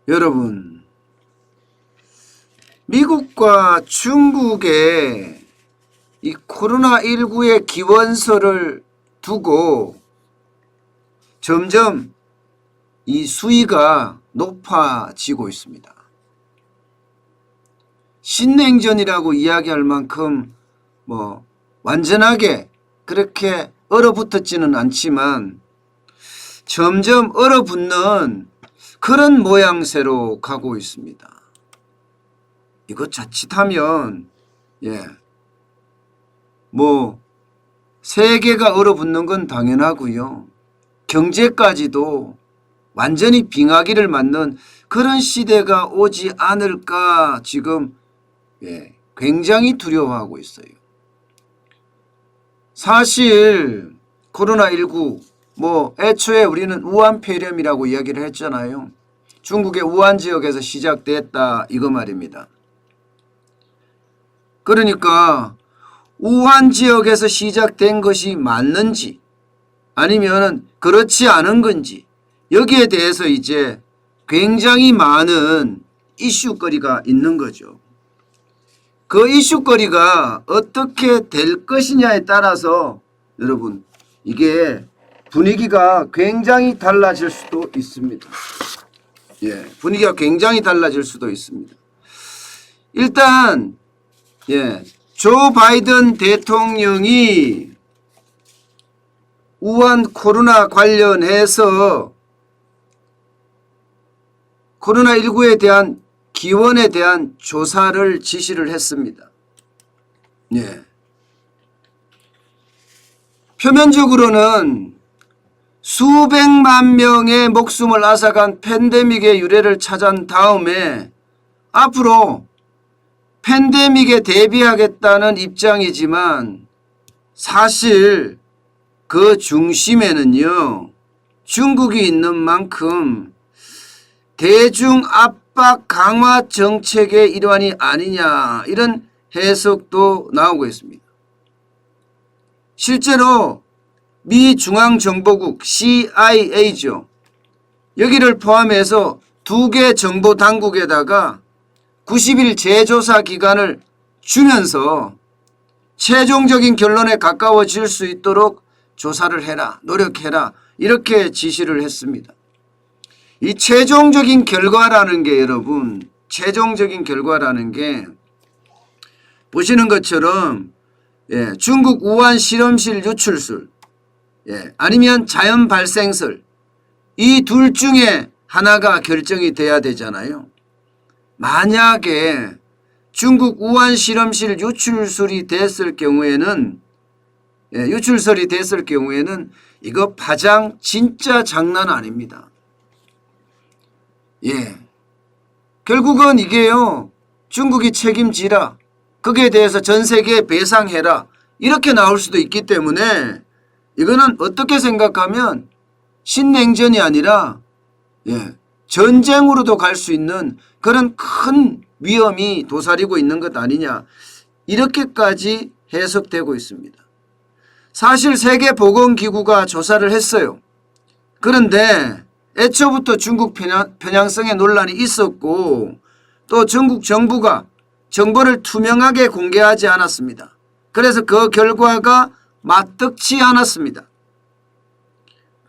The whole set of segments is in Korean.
여러분, 미국과 중국의 이 코로나19의 기원서를 두고 점점 이 수위가 높아지고 있습니다. 신냉전이라고 이야기할 만큼 완전하게 그렇게 얼어붙었지는 않지만 점점 얼어붙는 그런 모양새로 가고 있습니다. 이거 자칫하면 세계가 얼어붙는 건 당연하고요. 경제까지도 완전히 빙하기를 맞는 그런 시대가 오지 않을까 지금 굉장히 두려워하고 있어요. 사실 코로나19 애초에 우리는 우한 폐렴이라고 이야기를 했잖아요. 중국의 우한 지역에서 시작됐다 이거 말입니다. 그러니까 우한 지역에서 시작된 것이 맞는지 아니면 그렇지 않은 건지 여기에 대해서 이제 굉장히 많은 이슈거리가 있는 거죠. 그 이슈거리가 어떻게 될 것이냐에 따라서 여러분 이게 분위기가 굉장히 달라질 수도 있습니다. 분위기가 굉장히 달라질 수도 있습니다. 일단 조 바이든 대통령이 우한 코로나 관련해서 코로나19에 대한 기원에 대한 조사를 지시를 했습니다. 표면적으로는 수백만 명의 목숨을 앗아간 팬데믹의 유래를 찾은 다음에 앞으로 팬데믹에 대비하겠다는 입장이지만 사실 그 중심에는요 중국이 있는 만큼 대중 압박 강화 정책의 일환이 아니냐 이런 해석도 나오고 있습니다. 실제로 미 중앙정보국 CIA죠. 여기를 포함해서 2개 정보당국에다가 90일 재조사 기간을 주면서 최종적인 결론에 가까워질 수 있도록 조사를 해라, 노력해라 이렇게 지시를 했습니다. 이 최종적인 결과라는 게 여러분 최종적인 결과라는 게 보시는 것처럼 중국 우한 실험실 유출설 아니면 자연 발생설 이 둘 중에 하나가 결정이 돼야 되잖아요. 만약에 중국 우한 실험실 유출설이 됐을 경우에는 이거 파장 진짜 장난 아닙니다. 결국은 이게요 중국이 책임지라 거기에 대해서 전 세계에 배상해라 이렇게 나올 수도 있기 때문에 이거는 어떻게 생각하면 신냉전이 아니라 전쟁으로도 갈 수 있는 그런 큰 위험이 도사리고 있는 것 아니냐 이렇게까지 해석되고 있습니다. 사실 세계보건기구가 조사를 했어요. 그런데 애초부터 중국 편향성의 논란이 있었고 또 중국 정부가 정보를 투명하게 공개하지 않았습니다. 그래서 그 결과가 맞득치 않았습니다.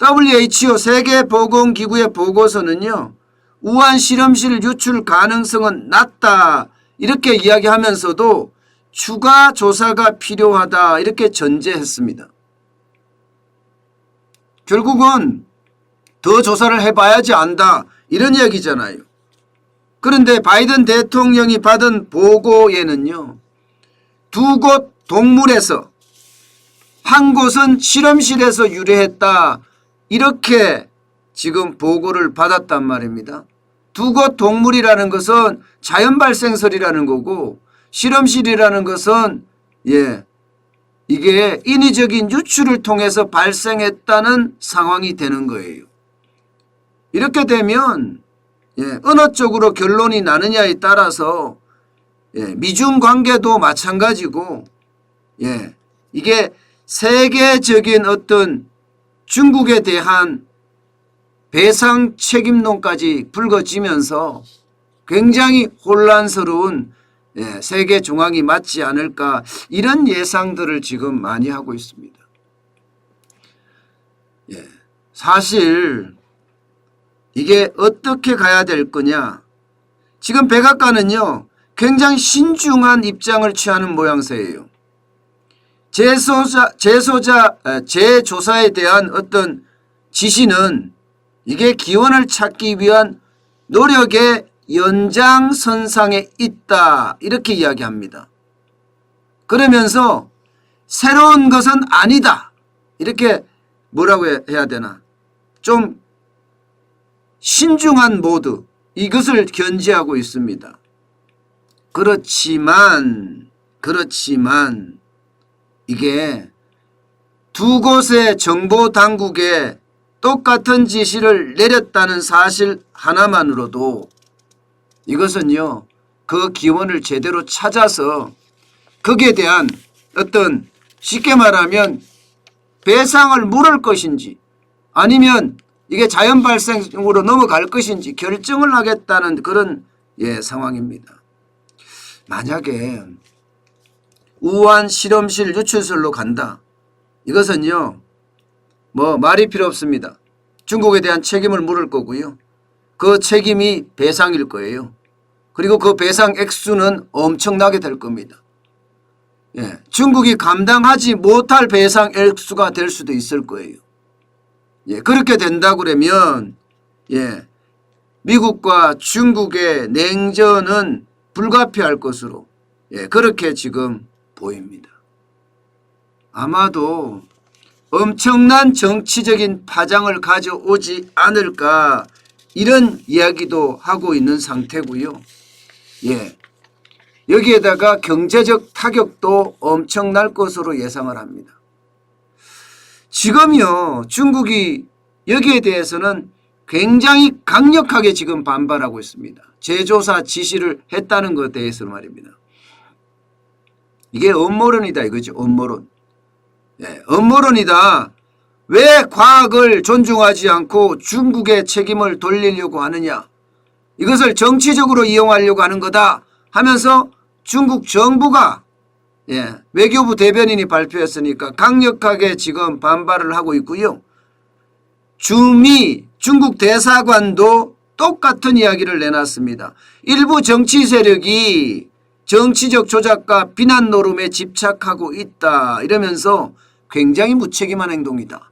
WHO 세계보건기구의 보고서는요. 우한 실험실 유출 가능성은 낮다 이렇게 이야기하면서도 추가 조사가 필요하다 이렇게 전제했습니다. 결국은 더 조사를 해봐야지 안다 이런 얘기잖아요. 그런데 바이든 대통령이 받은 보고에는요. 2곳 동물에서 한 곳은 실험실에서 유래했다 이렇게 지금 보고를 받았단 말입니다. 2곳 동물이라는 것은 자연발생설이라는 거고 실험실이라는 것은 이게 인위적인 유출을 통해서 발생했다는 상황이 되는 거예요. 이렇게 되면 어느 쪽으로 결론이 나느냐에 따라서 미중 관계도 마찬가지고 이게 세계적인 어떤 중국에 대한 배상 책임론까지 불거지면서 굉장히 혼란스러운 세계 중앙이 맞지 않을까, 이런 예상들을 지금 많이 하고 있습니다. 사실 이게 어떻게 가야 될 거냐, 지금 백악관은요 굉장히 신중한 입장을 취하는 모양새예요. 재조사에 대한 어떤 지시는 이게 기원을 찾기 위한 노력의 연장선상에 있다, 이렇게 이야기합니다. 그러면서 새로운 것은 아니다, 이렇게 뭐라고 해야 되나, 좀 신중한 모드, 이것을 견지하고 있습니다. 그렇지만 이게 두 곳의 정보당국에 똑같은 지시를 내렸다는 사실 하나만으로도 이것은요 그 기원을 제대로 찾아서 거기에 대한 어떤, 쉽게 말하면 배상을 물을 것인지 아니면 이게 자연 발생으로 넘어갈 것인지 결정을 하겠다는 그런 상황입니다. 만약에 우한 실험실 유출설로 간다, 이것은요 뭐 말이 필요 없습니다. 중국에 대한 책임을 물을 거고요. 그 책임이 배상일 거예요. 그리고 그 배상 액수는 엄청나게 될 겁니다. 중국이 감당하지 못할 배상 액수가 될 수도 있을 거예요. 그렇게 된다 그러면 미국과 중국의 냉전은 불가피할 것으로 그렇게 지금 보입니다. 아마도 엄청난 정치적인 파장을 가져오지 않을까, 이런 이야기도 하고 있는 상태고요. 여기에다가 경제적 타격도 엄청날 것으로 예상을 합니다. 지금요 중국이 여기에 대해서는 굉장히 강력하게 지금 반발하고 있습니다. 재조사 지시를 했다는 것에 대해서 말입니다. 이게 음모론이다 이거죠. 음모론. 음모론이다. 왜 과학을 존중하지 않고 중국의 책임을 돌리려고 하느냐, 이것을 정치적으로 이용하려고 하는 거다 하면서 중국 정부가 외교부 대변인이 발표했으니까 강력하게 지금 반발을 하고 있고요. 주미 중국 대사관도 똑같은 이야기를 내놨습니다. 일부 정치 세력이 정치적 조작과 비난 노름에 집착하고 있다, 이러면서 굉장히 무책임한 행동이다.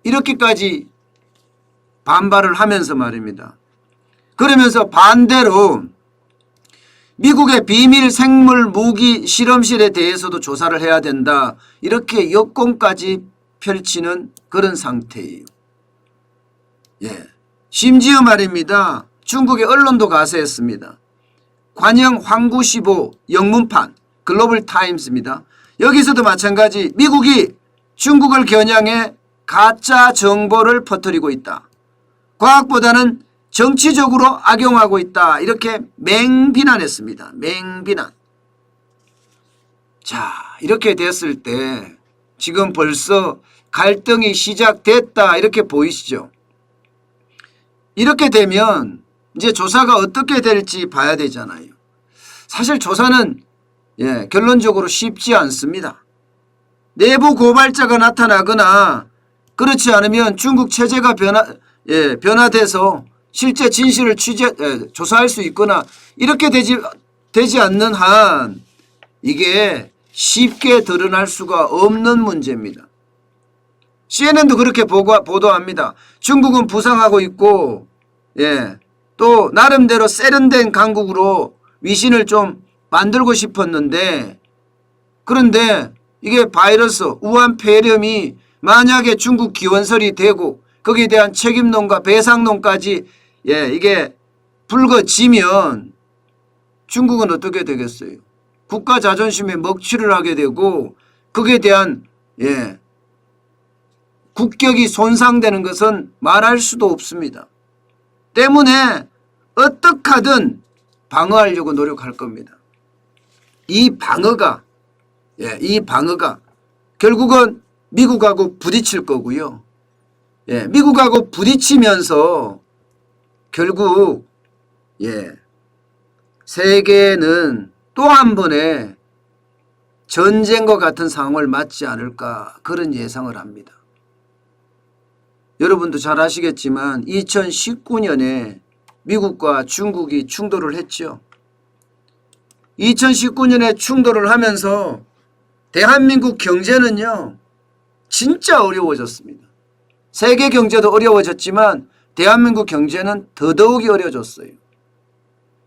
이렇게까지 반발을 하면서 말입니다. 그러면서 반대로 미국의 비밀 생물 무기 실험실에 대해서도 조사를 해야 된다, 이렇게 역공까지 펼치는 그런 상태예요. 심지어 말입니다. 중국의 언론도 가세했습니다. 관영 황구시보 영문판 글로벌 타임스입니다. 여기서도 마찬가지 미국이 중국을 겨냥해 가짜 정보를 퍼뜨리고 있다, 과학보다는 정치적으로 악용하고 있다, 이렇게 맹비난했습니다. 맹비난. 자, 이렇게 됐을 때 지금 벌써 갈등이 시작됐다, 이렇게 보이시죠. 이렇게 되면 이제 조사가 어떻게 될지 봐야 되잖아요. 사실 조사는 결론적으로 쉽지 않습니다. 내부 고발자가 나타나거나 그렇지 않으면 중국 체제가 변화돼서 실제 진실을 조사할 수 있거나 이렇게 되지 않는 한 이게 쉽게 드러날 수가 없는 문제입니다. CNN도 그렇게 보도합니다. 중국은 부상하고 있고 또 나름대로 세련된 강국으로 위신을 좀 만들고 싶었는데, 그런데 이게 바이러스 우한 폐렴이 만약에 중국 기원설이 되고 거기에 대한 책임론과 배상론까지 이게 불거지면 중국은 어떻게 되겠어요? 국가 자존심에 먹칠을 하게 되고 거기에 대한 국격이 손상되는 것은 말할 수도 없습니다. 때문에 어떻게 하든 방어하려고 노력할 겁니다. 이 방어가 결국은 미국하고 부딪힐 거고요. 미국하고 부딪히면서 결국 세계는 또 한 번의 전쟁과 같은 상황을 맞지 않을까 그런 예상을 합니다. 여러분도 잘 아시겠지만 2019년에 미국과 중국이 충돌을 했죠. 2019년에 충돌을 하면서 대한민국 경제는요 진짜 어려워졌습니다. 세계 경제도 어려워졌지만 대한민국 경제는 더더욱이 어려워졌어요.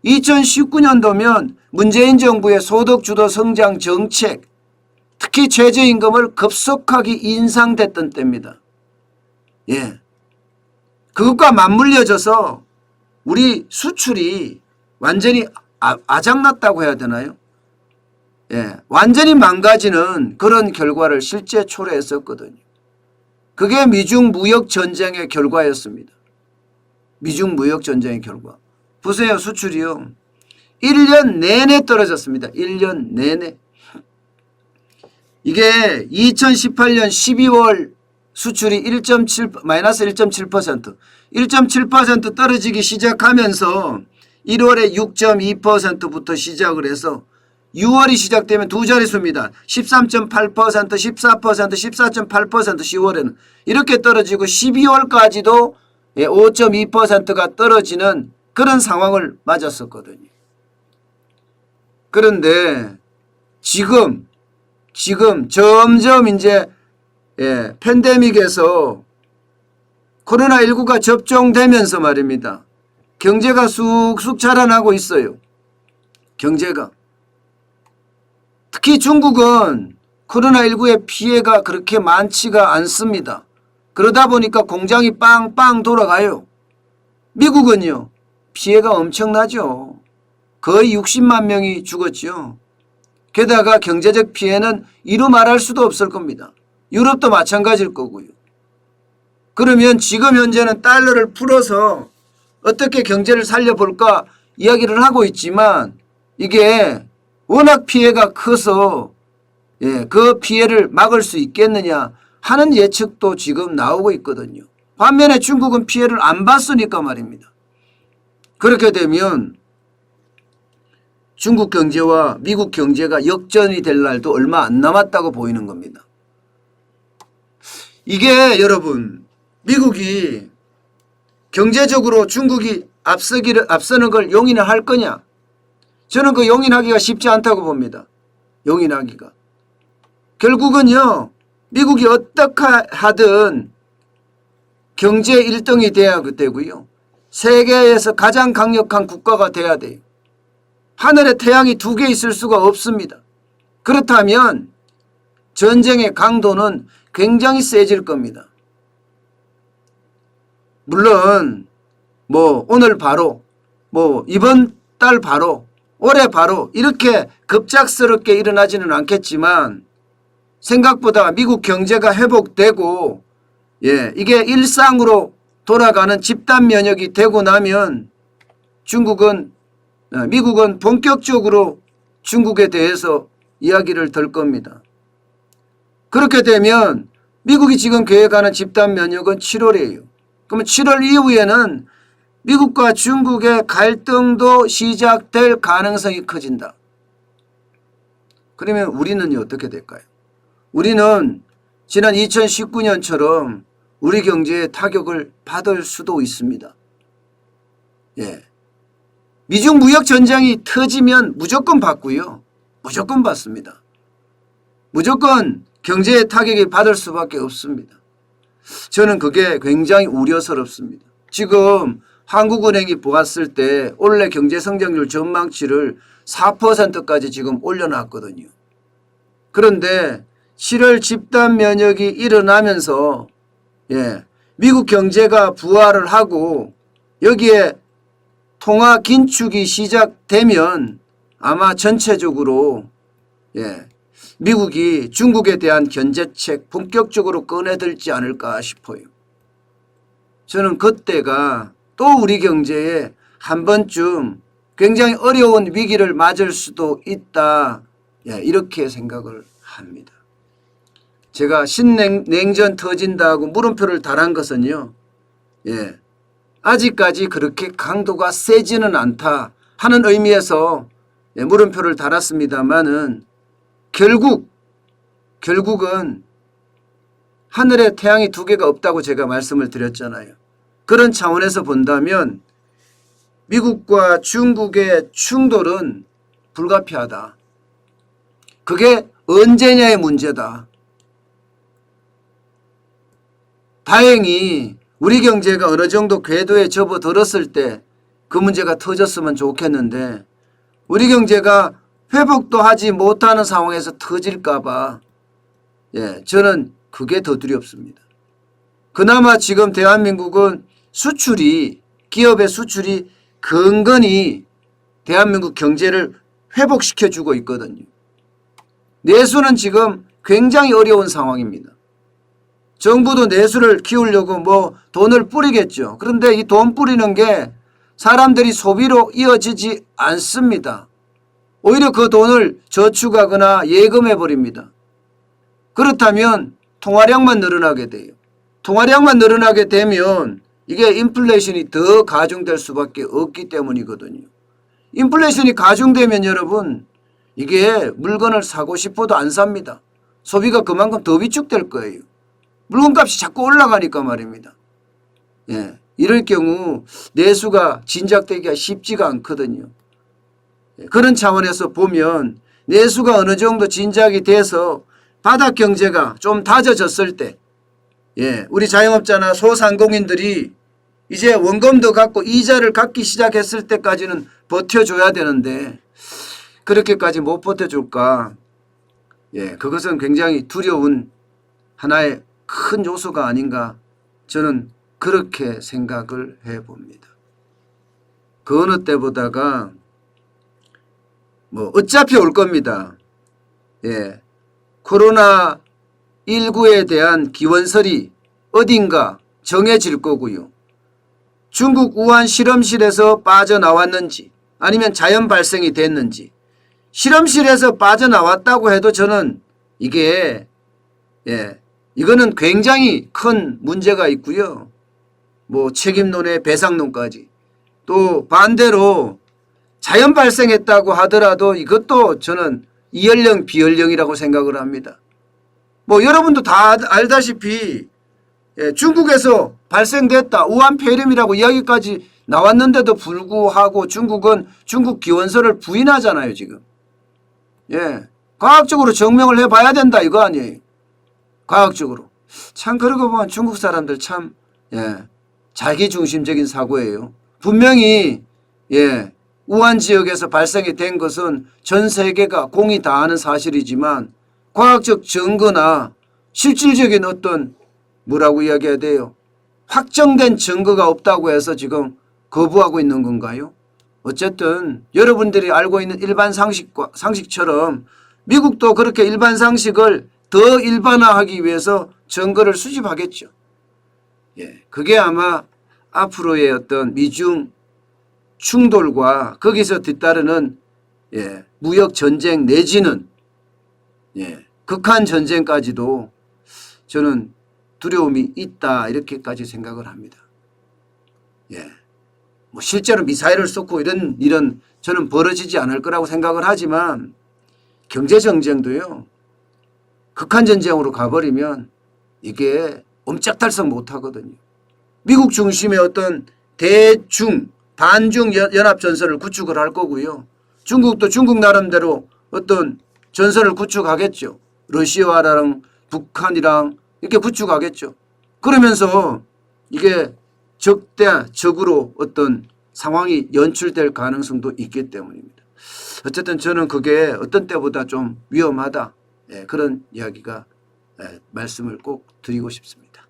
2019년도면 문재인 정부의 소득주도 성장 정책, 특히 최저임금을 급속하게 인상됐던 때입니다. 그것과 맞물려져서 우리 수출이 완전히 아작났다고 해야 되나요? 완전히 망가지는 그런 결과를 실제 초래했었거든요. 그게 미중 무역 전쟁의 결과였습니다. 미중 무역 전쟁의 결과. 보세요. 수출이요. 1년 내내 떨어졌습니다. 1년 내내. 이게 2018년 12월 수출이 마이너스 1.7%, 1.7% 떨어지기 시작하면서 1월에 6.2%부터 시작을 해서 6월이 시작되면 두 자릿수입니다. 13.8%, 14%, 14.8% 10월에는 이렇게 떨어지고 12월까지도 5.2%가 떨어지는 그런 상황을 맞았었거든요. 그런데 지금 점점 이제 팬데믹에서 코로나19가 접종되면서 말입니다. 경제가 쑥쑥 자라나고 있어요. 경제가. 특히 중국은 코로나19의 피해가 그렇게 많지가 않습니다. 그러다 보니까 공장이 빵빵 돌아가요. 미국은요. 피해가 엄청나죠. 거의 60만 명이 죽었죠. 게다가 경제적 피해는 이루 말할 수도 없을 겁니다. 유럽도 마찬가지일 거고요. 그러면 지금 현재는 달러를 풀어서 어떻게 경제를 살려볼까 이야기를 하고 있지만 이게 워낙 피해가 커서 그 피해를 막을 수 있겠느냐 하는 예측도 지금 나오고 있거든요. 반면에 중국은 피해를 안 봤으니까 말입니다. 그렇게 되면 중국 경제와 미국 경제가 역전이 될 날도 얼마 안 남았다고 보이는 겁니다. 이게 여러분 미국이 경제적으로 중국이 앞서는 걸 용인을 할 거냐? 저는 그 용인하기가 쉽지 않다고 봅니다. 용인하기가. 결국은요. 미국이 어떻게 하든 경제 1등이 돼야 되고요. 세계에서 가장 강력한 국가가 돼야 돼요. 하늘에 태양이 두 개 있을 수가 없습니다. 그렇다면 전쟁의 강도는 굉장히 세질 겁니다. 물론 오늘 바로 이번 달 바로 올해 바로 이렇게 급작스럽게 일어나지는 않겠지만 생각보다 미국 경제가 회복되고 이게 일상으로 돌아가는 집단 면역이 되고 나면 미국은 본격적으로 중국에 대해서 이야기를 들 겁니다. 그렇게 되면 미국이 지금 계획하는 집단 면역은 7월이에요. 그러면 7월 이후에는 미국과 중국의 갈등도 시작될 가능성이 커진다. 그러면 우리는 어떻게 될까요? 우리는 지난 2019년처럼 우리 경제에 타격을 받을 수도 있습니다. 미중 무역 전쟁이 터지면 무조건 받고요. 무조건 받습니다. 무조건 경제에 타격이 받을 수밖에 없습니다. 저는 그게 굉장히 우려스럽습니다. 지금 한국은행이 보았을 때 올해 경제성장률 전망치를 4%까지 지금 올려놨거든요. 그런데 7월 집단 면역이 일어나면서 미국 경제가 부활을 하고 여기에 통화 긴축이 시작되면 아마 전체적으로 미국이 중국에 대한 견제책 본격적으로 꺼내들지 않을까 싶어요. 저는 그때가 또 우리 경제에 한 번쯤 굉장히 어려운 위기를 맞을 수도 있다. 이렇게 생각을 합니다. 제가 신냉전 터진다고 물음표를 달한 것은요. 예, 아직까지 그렇게 강도가 세지는 않다 하는 의미에서 예, 물음표를 달았습니다마는 결국은 하늘에 태양이 두 개가 없다고 제가 말씀을 드렸잖아요. 그런 차원에서 본다면 미국과 중국의 충돌은 불가피하다. 그게 언제냐의 문제다. 다행히 우리 경제가 어느 정도 궤도에 접어들었을 때 그 문제가 터졌으면 좋겠는데 우리 경제가 회복도 하지 못하는 상황에서 터질까 봐 예, 저는 그게 더 두렵습니다. 그나마 지금 대한민국은 기업의 수출이 근근히 대한민국 경제를 회복시켜주고 있거든요. 내수는 지금 굉장히 어려운 상황입니다. 정부도 내수를 키우려고 뭐 돈을 뿌리겠죠. 그런데 이 돈 뿌리는 게 사람들이 소비로 이어지지 않습니다. 오히려 그 돈을 저축하거나 예금해 버립니다. 그렇다면 통화량만 늘어나게 돼요. 통화량만 늘어나게 되면 이게 인플레이션이 더 가중될 수밖에 없기 때문이거든요. 인플레이션이 가중되면 여러분 이게 물건을 사고 싶어도 안 삽니다. 소비가 그만큼 더 위축될 거예요. 물건값이 자꾸 올라가니까 말입니다. 예, 이럴 경우 내수가 진작되기가 쉽지가 않거든요. 예, 그런 차원에서 보면 내수가 어느 정도 진작이 돼서 바닥 경제가 좀 다져졌을 때 예, 우리 자영업자나 소상공인들이 이제 원금도 갖고 이자를 갚기 시작했을 때까지는 버텨줘야 되는데 그렇게까지 못 버텨줄까? 예, 그것은 굉장히 두려운 하나의 큰 요소가 아닌가 저는 그렇게 생각을 해봅니다. 그 어느 때보다가 뭐 어차피 올 겁니다. 예, 코로나19에 대한 기원설이 어딘가 정해질 거고요. 중국 우한 실험실에서 빠져나왔는지 아니면 자연 발생이 됐는지 실험실에서 빠져나왔다고 해도 저는 이게 예, 이거는 굉장히 큰 문제가 있고요. 뭐 책임론에 배상론까지 또 반대로 자연 발생했다고 하더라도 이것도 저는 이연령 비연령이라고 생각을 합니다. 뭐 여러분도 다 알다시피 예, 중국에서 발생됐다 우한 폐렴이라고 이야기까지 나왔는데도 불구하고 중국은 중국 기원설을 부인하잖아요 지금. 예, 과학적으로 증명을 해봐야 된다 이거 아니에요. 과학적으로. 참 그러고 보면 중국 사람들 참 예, 자기중심적인 사고예요. 분명히 예, 우한 지역에서 발생이 된 것은 전 세계가 공이 다 아는 사실이지만 과학적 증거나 실질적인 어떤 뭐라고 이야기해야 돼요? 확정된 증거가 없다고 해서 지금 거부하고 있는 건가요? 어쨌든 여러분들이 알고 있는 일반 상식처럼 미국도 그렇게 일반 상식을 더 일반화하기 위해서 증거를 수집하겠죠. 예, 그게 아마 앞으로의 어떤 미중 충돌과 거기서 뒤따르는 예, 무역 전쟁 내지는 예, 극한 전쟁까지도 저는 두려움이 있다 이렇게까지 생각을 합니다. 예, 뭐 실제로 미사일을 쏘고 이런 일은 저는 벌어지지 않을 거라고 생각을 하지만 경제 전쟁도요. 극한 전쟁으로 가버리면 이게 옴짝달싹 못하거든요. 미국 중심의 어떤 대중 반중 연합전선을 구축을 할 거고요. 중국도 중국 나름대로 어떤 전선을 구축하겠죠. 러시아랑 북한이랑 이렇게 구축하겠죠. 그러면서 이게 적으로 어떤 상황이 연출될 가능성도 있기 때문입니다. 어쨌든 저는 그게 어떤 때보다 좀 위험하다. 예, 그런 이야기가 말씀을 꼭 드리고 싶습니다.